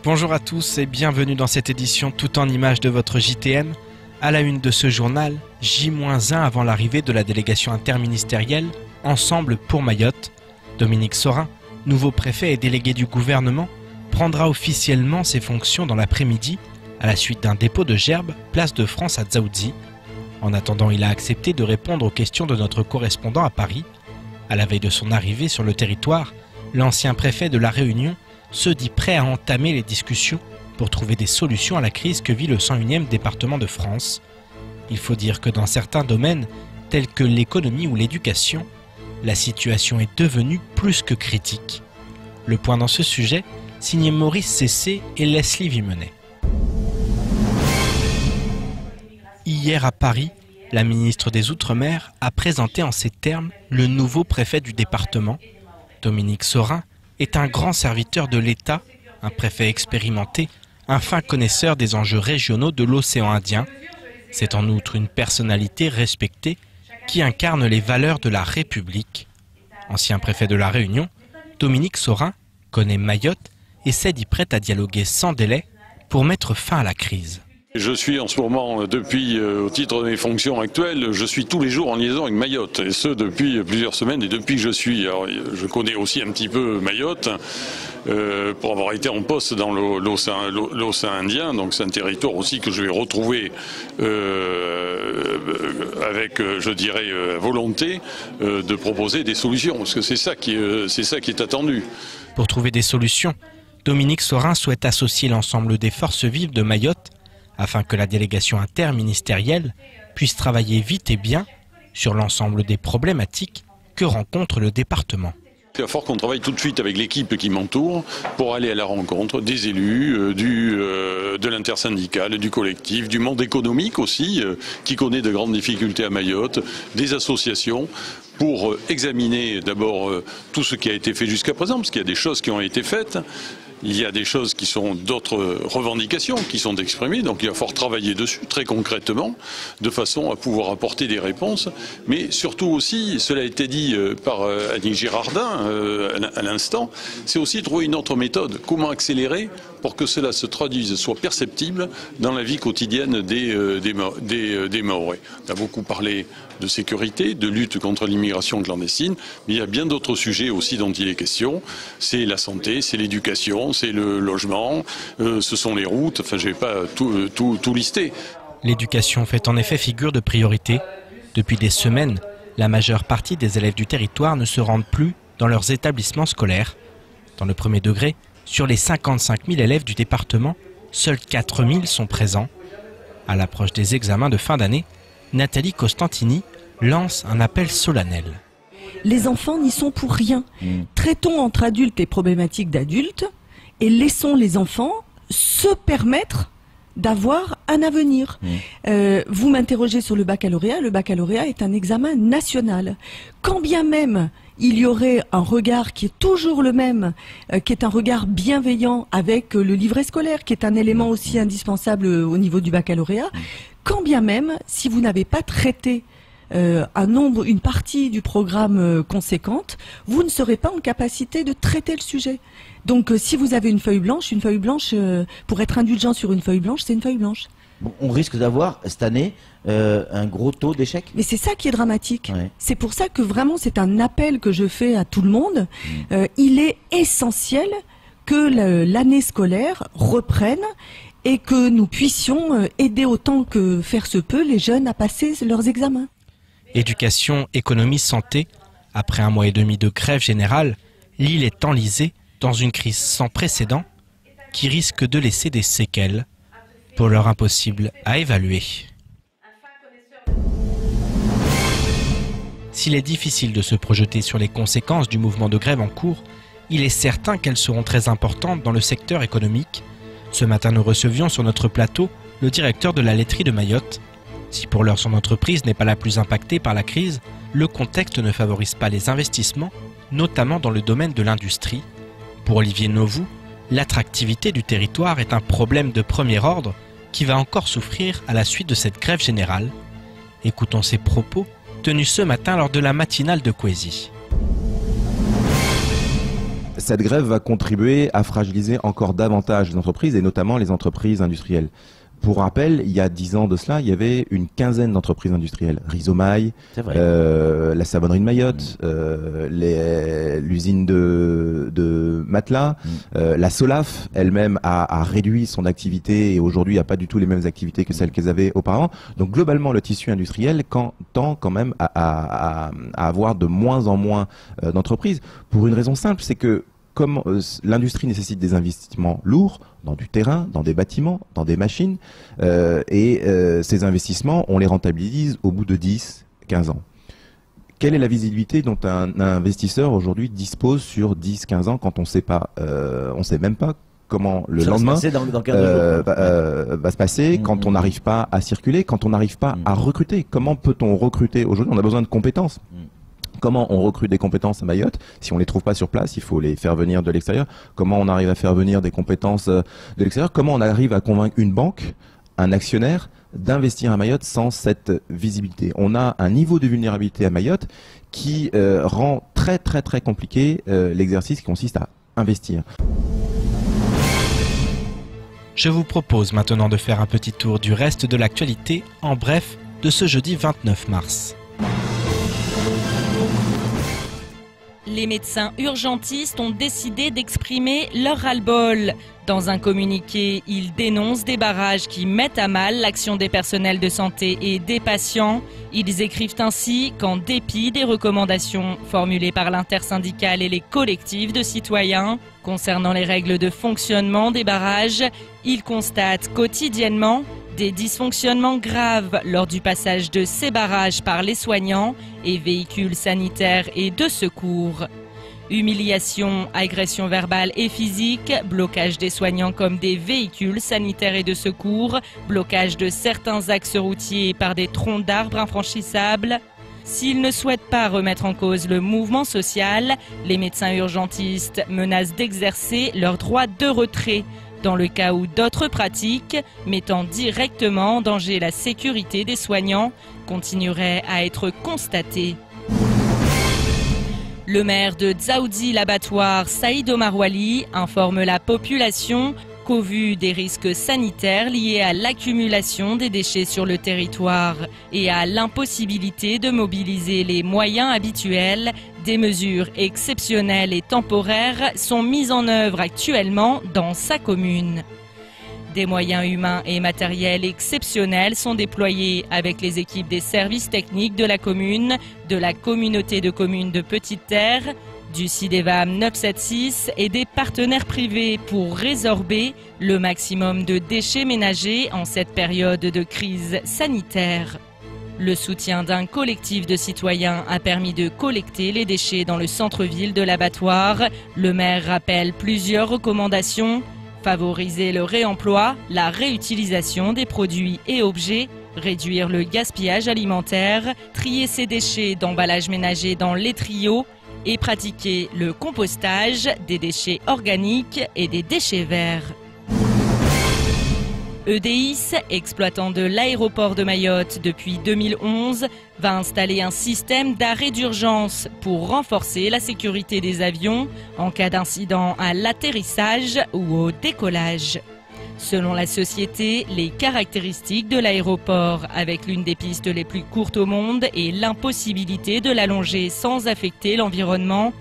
Bonjour à tous et bienvenue dans cette édition tout en images de votre JTM. À la une de ce journal, J-1 avant l'arrivée de la délégation interministérielle Ensemble pour Mayotte. Dominique Sorin, nouveau préfet et délégué du gouvernement, prendra officiellement ses fonctions dans l'après-midi à la suite d'un dépôt de gerbes place de France à Dzaoudzi. En attendant, il a accepté de répondre aux questions de notre correspondant à Paris. À la veille de son arrivée sur le territoire, l'ancien préfet de La Réunion se dit prêt à entamer les discussions pour trouver des solutions à la crise que vit le 101e département de France. Il faut dire que dans certains domaines, tels que l'économie ou l'éducation, la situation est devenue plus que critique. Le point dans ce sujet, signé Maurice Cessé et Leslie Vimenet. Hier à Paris, la ministre des Outre-mer a présenté en ces termes le nouveau préfet du département. Dominique Sorin est un grand serviteur de l'État, un préfet expérimenté, un fin connaisseur des enjeux régionaux de l'océan Indien. C'est en outre une personnalité respectée qui incarne les valeurs de la République. Ancien préfet de La Réunion, Dominique Sorin connaît Mayotte et s'est dit prêt à dialoguer sans délai pour mettre fin à la crise. Je suis en ce moment, depuis, au titre de mes fonctions actuelles, je suis tous les jours en liaison avec Mayotte, et ce depuis plusieurs semaines, et depuis que je suis, alors, je connais aussi un petit peu Mayotte, pour avoir été en poste dans l'océan Indien, donc c'est un territoire aussi que je vais retrouver avec, je dirais, volonté de proposer des solutions, parce que c'est ça qui est attendu. Pour trouver des solutions, Dominique Sorin souhaite associer l'ensemble des forces vives de Mayotte afin que la délégation interministérielle puisse travailler vite et bien sur l'ensemble des problématiques que rencontre le département. Il va falloir qu'on travaille tout de suite avec l'équipe qui m'entoure pour aller à la rencontre des élus, de l'intersyndicale, du collectif, du monde économique aussi, qui connaît de grandes difficultés à Mayotte, des associations, pour examiner d'abord tout ce qui a été fait jusqu'à présent, parce qu'il y a des choses qui ont été faites. Il y a des choses qui sont d'autres revendications qui sont exprimées, donc il va falloir travailler dessus très concrètement, de façon à pouvoir apporter des réponses. Mais surtout aussi, cela a été dit par Annick Girardin à l'instant, c'est aussi trouver une autre méthode. Comment accélérer pour que cela se traduise, soit perceptible dans la vie quotidienne des Mahorais. On a beaucoup parlé de sécurité, de lutte contre l'immigration clandestine, mais il y a bien d'autres sujets aussi dont il est question. C'est la santé, c'est l'éducation, c'est le logement, ce sont les routes, enfin je ne vais pas tout lister. L'éducation fait en effet figure de priorité. Depuis des semaines, la majeure partie des élèves du territoire ne se rendent plus dans leurs établissements scolaires. Dans le premier degré, sur les 55 000 élèves du département, seuls 4 000 sont présents. À l'approche des examens de fin d'année, Nathalie Costantini lance un appel solennel. Les enfants n'y sont pour rien. Traitons entre adultes les problématiques d'adultes et laissons les enfants se permettre d'avoir un avenir. Vous m'interrogez sur le baccalauréat. Le baccalauréat est un examen national. Quand bien même il y aurait un regard qui est toujours le même, qui est un regard bienveillant avec le livret scolaire, qui est un élément aussi indispensable au niveau du baccalauréat, quand bien même, si vous n'avez pas traité une partie du programme conséquente, vous ne serez pas en capacité de traiter le sujet. Donc si vous avez une feuille blanche, pour être indulgent sur une feuille blanche, c'est une feuille blanche. Bon, on risque d'avoir cette année un gros taux d'échec. Mais c'est ça qui est dramatique. Ouais. C'est pour ça que vraiment c'est un appel que je fais à tout le monde. Il est essentiel que l'année scolaire reprenne et que nous puissions aider autant que faire se peut les jeunes à passer leurs examens. Éducation, économie, santé. Après un mois et demi de grève générale, l'île est enlisée dans une crise sans précédent qui risque de laisser des séquelles, pour l'heure impossible à évaluer. S'il est difficile de se projeter sur les conséquences du mouvement de grève en cours, il est certain qu'elles seront très importantes dans le secteur économique. Ce matin, nous recevions sur notre plateau le directeur de la laiterie de Mayotte. Si pour l'heure son entreprise n'est pas la plus impactée par la crise, le contexte ne favorise pas les investissements, notamment dans le domaine de l'industrie. Pour Olivier Novou, l'attractivité du territoire est un problème de premier ordre qui va encore souffrir à la suite de cette grève générale. Écoutons ses propos tenus ce matin lors de la matinale de Kwesi. cette grève va contribuer à fragiliser encore davantage les entreprises et notamment les entreprises industrielles. Pour rappel, il y a 10 ans de cela, il y avait une quinzaine d'entreprises industrielles. Rizomail, la savonnerie de Mayotte, l'usine de matelas, la Solaf elle-même a réduit son activité et aujourd'hui n'a pas du tout les mêmes activités que celles qu'elles avaient auparavant. Donc globalement, le tissu industriel tend quand même à avoir de moins en moins d'entreprises pour une raison simple, c'est que comme l'industrie nécessite des investissements lourds dans du terrain, dans des bâtiments, dans des machines, ces investissements, on les rentabilise au bout de 10, 15 ans. Quelle est la visibilité dont un investisseur aujourd'hui dispose sur 10, 15 ans quand on sait même pas comment le lendemain va se passer, quand on n'arrive pas à circuler, quand on n'arrive pas à recruter. Comment peut-on recruter aujourd'hui? On a besoin de compétences. Comment on recrute des compétences à Mayotte? Si on les trouve pas sur place, il faut les faire venir de l'extérieur. Comment on arrive à faire venir des compétences de l'extérieur? Comment on arrive à convaincre une banque, un actionnaire, d'investir à Mayotte sans cette visibilité? On a un niveau de vulnérabilité à Mayotte qui rend très très très compliqué l'exercice qui consiste à investir. Je vous propose maintenant de faire un petit tour du reste de l'actualité, en bref, de ce jeudi 29 mars. Les médecins urgentistes ont décidé d'exprimer leur ras-le-bol. Dans un communiqué, ils dénoncent des barrages qui mettent à mal l'action des personnels de santé et des patients. Ils écrivent ainsi qu'en dépit des recommandations formulées par l'intersyndicale et les collectifs de citoyens concernant les règles de fonctionnement des barrages, ils constatent quotidiennement des dysfonctionnements graves lors du passage de ces barrages par les soignants et véhicules sanitaires et de secours. Humiliation, agression verbale et physique, blocage des soignants comme des véhicules sanitaires et de secours, blocage de certains axes routiers par des troncs d'arbres infranchissables. S'ils ne souhaitent pas remettre en cause le mouvement social, les médecins urgentistes menacent d'exercer leur droit de retrait dans le cas où d'autres pratiques, mettant directement en danger la sécurité des soignants, continueraient à être constatées. Le maire de Dzaoudzi l'abattoir, Saïd Omar Wali, informe la population qu'au vu des risques sanitaires liés à l'accumulation des déchets sur le territoire et à l'impossibilité de mobiliser les moyens habituels, des mesures exceptionnelles et temporaires sont mises en œuvre actuellement dans sa commune. Des moyens humains et matériels exceptionnels sont déployés avec les équipes des services techniques de la commune, de la communauté de communes de Petite Terre, du CIDEVAM 976 et des partenaires privés pour résorber le maximum de déchets ménagers en cette période de crise sanitaire. Le soutien d'un collectif de citoyens a permis de collecter les déchets dans le centre-ville de l'abattoir. Le maire rappelle plusieurs recommandations: favoriser le réemploi, la réutilisation des produits et objets, réduire le gaspillage alimentaire, trier ses déchets d'emballage ménager dans l'étrio et pratiquer le compostage des déchets organiques et des déchets verts. EDIS, exploitant de l'aéroport de Mayotte depuis 2011, va installer un système d'arrêt d'urgence pour renforcer la sécurité des avions en cas d'incident à l'atterrissage ou au décollage. Selon la société, les caractéristiques de l'aéroport, avec l'une des pistes les plus courtes au monde et l'impossibilité de l'allonger sans affecter l'environnement,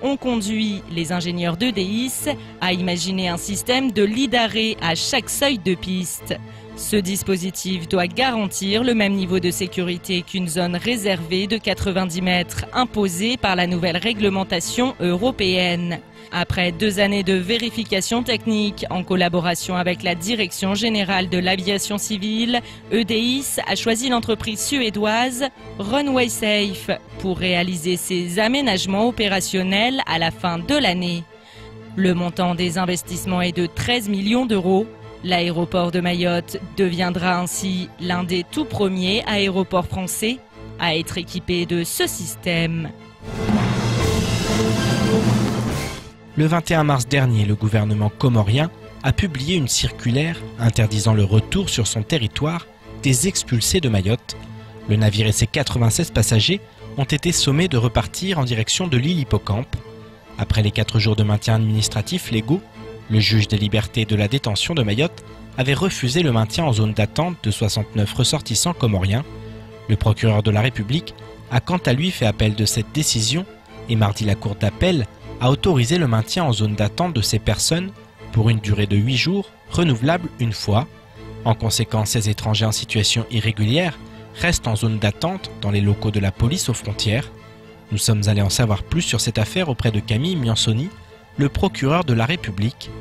ont conduit les ingénieurs d'EDIS à imaginer un système de lit d'arrêt à chaque seuil de piste. Ce dispositif doit garantir le même niveau de sécurité qu'une zone réservée de 90 mètres imposée par la nouvelle réglementation européenne. Après 2 années de vérification technique en collaboration avec la Direction générale de l'aviation civile, EDIS a choisi l'entreprise suédoise Runway Safe pour réaliser ses aménagements opérationnels à la fin de l'année. Le montant des investissements est de 13 millions d'euros. L'aéroport de Mayotte deviendra ainsi l'un des tout premiers aéroports français à être équipé de ce système. Le 21 mars dernier, le gouvernement comorien a publié une circulaire interdisant le retour sur son territoire des expulsés de Mayotte. Le navire et ses 96 passagers ont été sommés de repartir en direction de l'île Hippocampe. Après les 4 jours de maintien administratif légaux, le juge des libertés et de la détention de Mayotte avait refusé le maintien en zone d'attente de 69 ressortissants comoriens. Le procureur de la République a quant à lui fait appel de cette décision et mardi la cour d'appel a autorisé le maintien en zone d'attente de ces personnes pour une durée de 8 jours, renouvelable une fois. En conséquence, ces étrangers en situation irrégulière restent en zone d'attente dans les locaux de la police aux frontières. Nous sommes allés en savoir plus sur cette affaire auprès de Camille Miansoni, le procureur de la République.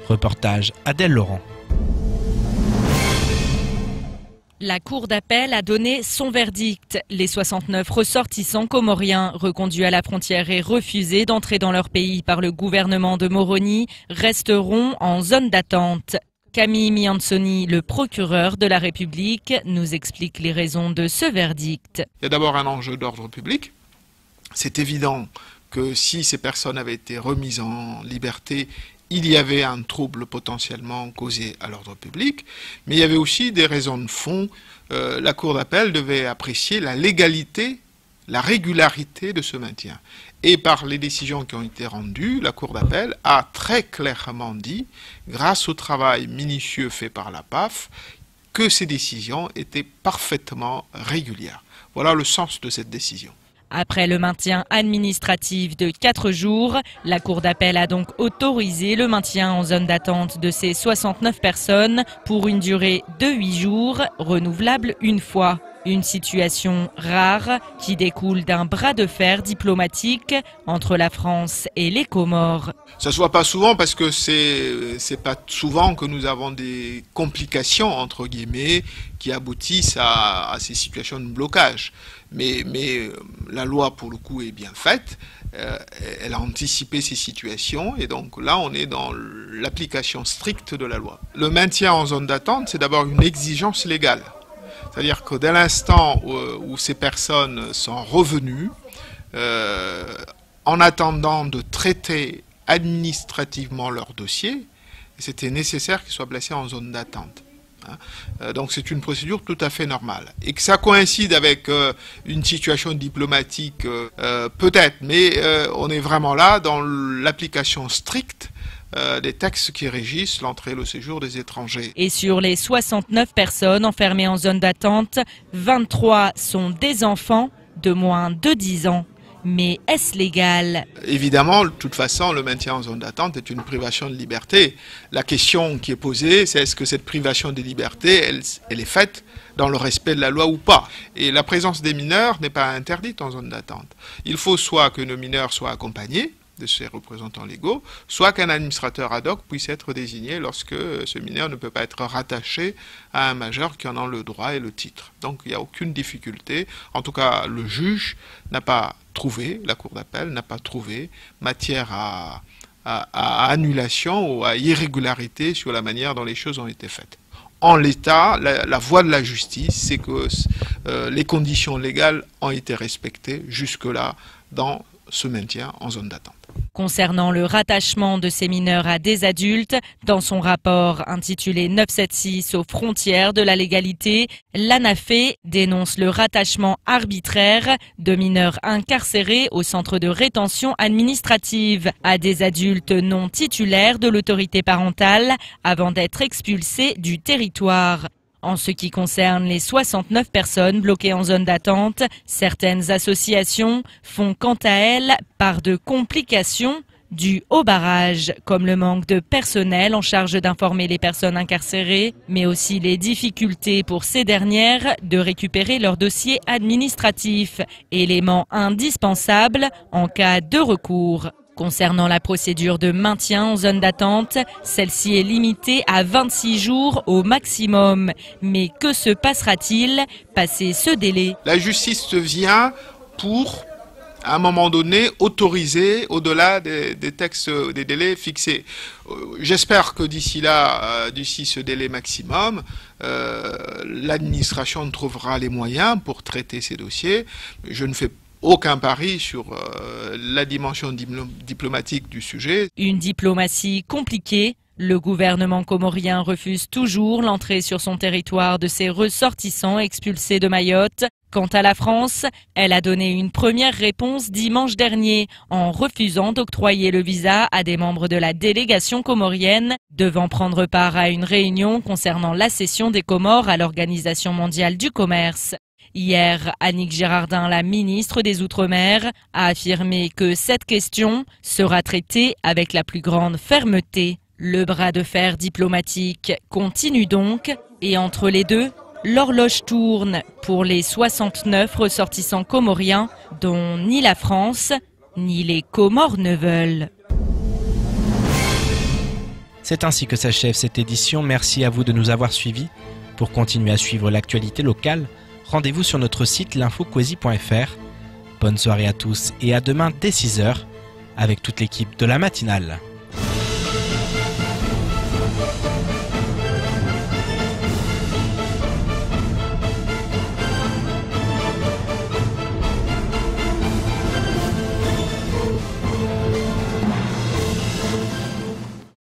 Reportage Adèle Laurent. La cour d'appel a donné son verdict. Les 69 ressortissants comoriens reconduits à la frontière et refusés d'entrer dans leur pays par le gouvernement de Moroni resteront en zone d'attente. Camille Miansoni, le procureur de la République, nous explique les raisons de ce verdict. Il y a d'abord un enjeu d'ordre public. C'est évident que si ces personnes avaient été remises en liberté, il y avait un trouble potentiellement causé à l'ordre public, mais il y avait aussi des raisons de fond. La Cour d'appel devait apprécier la légalité, la régularité de ce maintien. Et par les décisions qui ont été rendues, la Cour d'appel a très clairement dit, grâce au travail minutieux fait par la PAF, que ces décisions étaient parfaitement régulières. Voilà le sens de cette décision. Après le maintien administratif de 4 jours, la Cour d'appel a donc autorisé le maintien en zone d'attente de ces 69 personnes pour une durée de 8 jours, renouvelable une fois. Une situation rare qui découle d'un bras de fer diplomatique entre la France et les Comores. Ça se voit pas souvent parce que c'est pas souvent que nous avons des complications entre guillemets qui aboutissent à ces situations de blocage. Mais la loi pour le coup est bien faite. Elle a anticipé ces situations et donc là on est dans l'application stricte de la loi. Le maintien en zone d'attente, c'est d'abord une exigence légale. C'est-à-dire que dès l'instant où ces personnes sont revenues, en attendant de traiter administrativement leur dossier, c'était nécessaire qu'ils soient placés en zone d'attente. Donc c'est une procédure tout à fait normale. Et que ça coïncide avec une situation diplomatique, peut-être, mais on est vraiment là dans l'application stricte des textes qui régissent l'entrée et le séjour des étrangers. Et sur les 69 personnes enfermées en zone d'attente, 23 sont des enfants de moins de 10 ans. Mais est-ce légal? Évidemment, de toute façon, le maintien en zone d'attente est une privation de liberté. La question qui est posée, c'est est-ce que cette privation de liberté, elle est faite dans le respect de la loi ou pas? Et la présence des mineurs n'est pas interdite en zone d'attente. Il faut soit que nos mineurs soient accompagnés de ses représentants légaux, soit qu'un administrateur ad hoc puisse être désigné lorsque ce mineur ne peut pas être rattaché à un majeur qui en a le droit et le titre. Donc il n'y a aucune difficulté. En tout cas, le juge n'a pas trouvé, la Cour d'appel n'a pas trouvé matière à annulation ou à irrégularité sur la manière dont les choses ont été faites. En l'état, la voie de la justice, c'est que les conditions légales ont été respectées jusque-là dans ce maintien en zone d'attente. Concernant le rattachement de ces mineurs à des adultes, dans son rapport intitulé 976 aux frontières de la légalité, l'ANAFE dénonce le rattachement arbitraire de mineurs incarcérés au centre de rétention administrative à des adultes non titulaires de l'autorité parentale avant d'être expulsés du territoire. En ce qui concerne les 69 personnes bloquées en zone d'attente, certaines associations font quant à elles part de complications dues au barrage, comme le manque de personnel en charge d'informer les personnes incarcérées, mais aussi les difficultés pour ces dernières de récupérer leur dossier administratif, élément indispensable en cas de recours. Concernant la procédure de maintien en zone d'attente, celle-ci est limitée à 26 jours au maximum. Mais que se passera-t-il passé ce délai? La justice vient pour, à un moment donné, autoriser au-delà des textes, des délais fixés. J'espère que d'ici là, d'ici ce délai maximum, l'administration trouvera les moyens pour traiter ces dossiers. Je ne fais aucun pari sur la dimension diplomatique du sujet. Une diplomatie compliquée. Le gouvernement comorien refuse toujours l'entrée sur son territoire de ses ressortissants expulsés de Mayotte. Quant à la France, elle a donné une première réponse dimanche dernier en refusant d'octroyer le visa à des membres de la délégation comorienne devant prendre part à une réunion concernant l'accession des Comores à l'Organisation mondiale du commerce. Hier, Annick Girardin, la ministre des Outre-mer, a affirmé que cette question sera traitée avec la plus grande fermeté. Le bras de fer diplomatique continue donc et entre les deux, l'horloge tourne pour les 69 ressortissants comoriens dont ni la France ni les Comores ne veulent. C'est ainsi que s'achève cette édition. Merci à vous de nous avoir suivis. Pour continuer à suivre l'actualité locale, rendez-vous sur notre site l'infoquesi.fr. Bonne soirée à tous et à demain dès 6h avec toute l'équipe de la matinale.